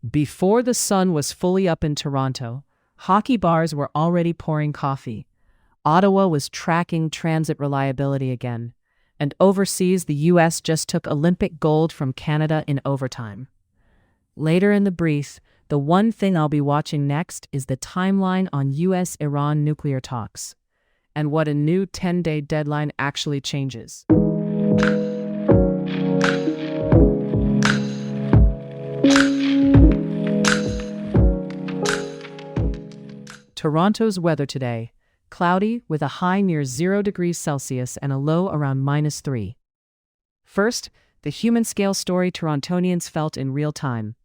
Before the sun was fully up in Toronto, hockey bars were already pouring coffee. Ottawa was tracking transit reliability again. And overseas, the U.S. just took Olympic gold from Canada in overtime. Later in the brief, the one thing I'll be watching next is the timeline on U.S.-Iran nuclear talks, and what a new 10-day deadline actually changes. Toronto's weather today: cloudy with a high near 0 degrees Celsius and a low around -3. First, the human scale story Torontonians felt in real time.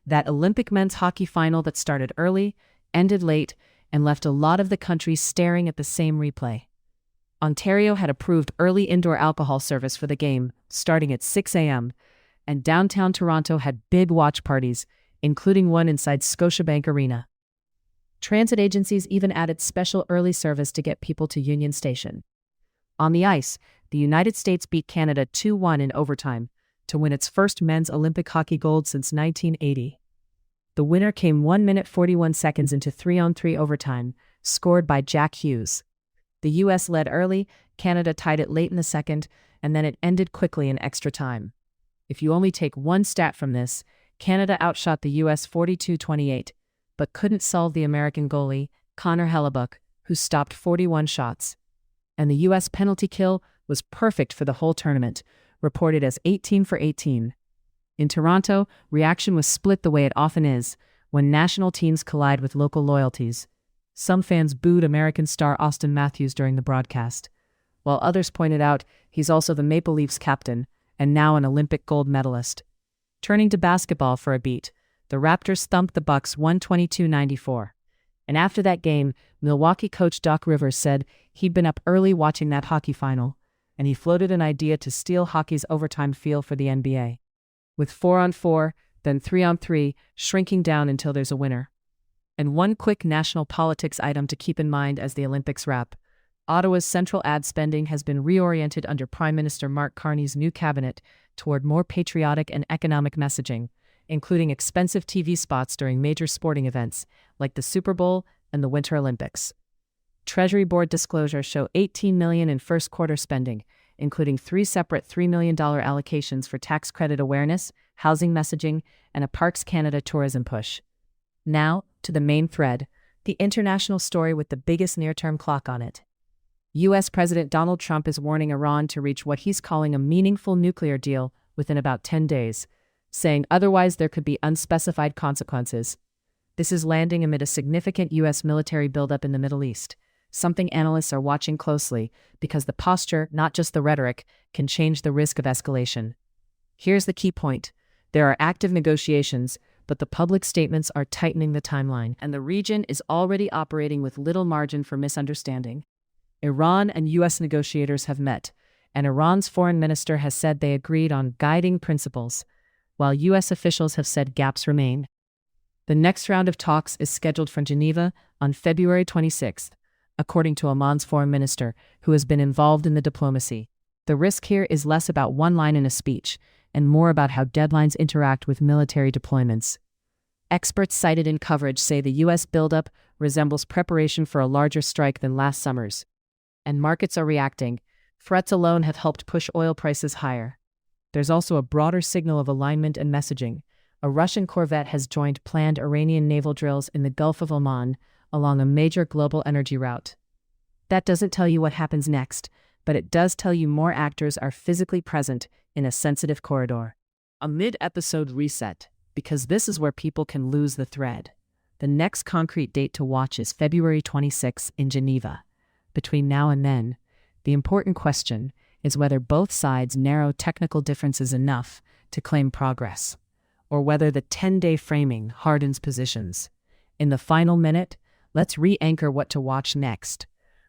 That Olympic men's hockey final that started early, ended late, and left a lot of the country staring at the same replay. Ontario had approved early indoor alcohol service for the game, starting at 6 a.m., and downtown Toronto had big watch parties, including one inside Scotiabank Arena. Transit agencies even added special early service to get people to Union Station. On the ice, the United States beat Canada 2-1 in overtime to win its first men's Olympic hockey gold since 1980. The winner came 1 minute 41 seconds into 3-on-3 overtime, scored by Jack Hughes. The U.S. led early, Canada tied it late in the second, and then it ended quickly in extra time. If you only take one stat from this, Canada outshot the U.S. 42-28, but couldn't solve the American goalie, Connor Hellebuck, who stopped 41 shots. And the U.S. penalty kill was perfect for the whole tournament, reported as 18 for 18. In Toronto, reaction was split the way it often is when national teams collide with local loyalties. Some fans booed American star Austin Matthews during the broadcast, while others pointed out he's also the Maple Leafs captain and now an Olympic gold medalist. Turning to basketball for a beat, the Raptors thumped the Bucks 122-94. And after that game, Milwaukee coach Doc Rivers said he'd been up early watching that hockey final, and he floated an idea to steal hockey's overtime feel for the NBA. With 4-on-4, then 3-on-3, shrinking down until there's a winner. And one quick national politics item to keep in mind as the Olympics wrap: Ottawa's central ad spending has been reoriented under Prime Minister Mark Carney's new cabinet toward more patriotic and economic messaging, including expensive TV spots during major sporting events like the Super Bowl and the Winter Olympics. Treasury Board disclosures show $18 million in first quarter spending, including 3 separate $3 million allocations for tax credit awareness, housing messaging, and a Parks Canada tourism push. Now, to the main thread, the international story with the biggest near-term clock on it. U.S. President Donald Trump is warning Iran to reach what he's calling a meaningful nuclear deal within about 10 days, saying otherwise there could be unspecified consequences. This is landing amid a significant U.S. military buildup in the Middle East, something analysts are watching closely because the posture, not just the rhetoric, can change the risk of escalation. Here's the key point: there are active negotiations, but the public statements are tightening the timeline, and the region is already operating with little margin for misunderstanding. Iran and U.S. negotiators have met, and Iran's foreign minister has said they agreed on guiding principles, while U.S. officials have said gaps remain. The next round of talks is scheduled for Geneva on February 26th, according to Oman's foreign minister, who has been involved in the diplomacy. The risk here is less about one line in a speech, and more about how deadlines interact with military deployments. Experts cited in coverage say the U.S. buildup resembles preparation for a larger strike than last summer's. And markets are reacting. Threats alone have helped push oil prices higher. There's also a broader signal of alignment and messaging. A Russian corvette has joined planned Iranian naval drills in the Gulf of Oman along a major global energy route. That doesn't tell you what happens next, but it does tell you more actors are physically present in a sensitive corridor. A mid-episode reset, because this is where people can lose the thread. The next concrete date to watch is February 26 in Geneva. Between now and then, the important question is whether both sides narrow technical differences enough to claim progress, or whether the 10-day framing hardens positions. In the final minute, let's re-anchor what to watch next.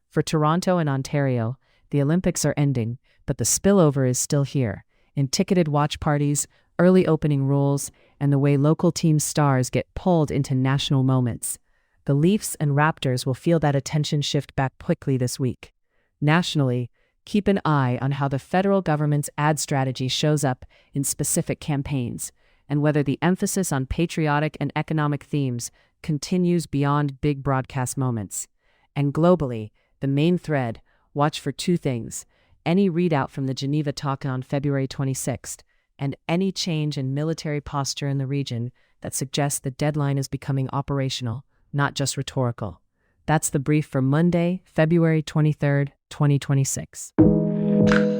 For Toronto and Ontario, the Olympics are ending, but the spillover is still here, in ticketed watch parties, early opening rules, and the way local team stars get pulled into national moments. The Leafs and Raptors will feel that attention shift back quickly this week. Nationally, keep an eye on how the federal government's ad strategy shows up in specific campaigns. and whether the emphasis on patriotic and economic themes continues beyond big broadcast moments. And globally, the main thread: watch for two things: any readout from the Geneva talk on February 26th, and any change in military posture in the region that suggests the deadline is becoming operational, not just rhetorical. That's the brief for Monday, February 23rd, 2026.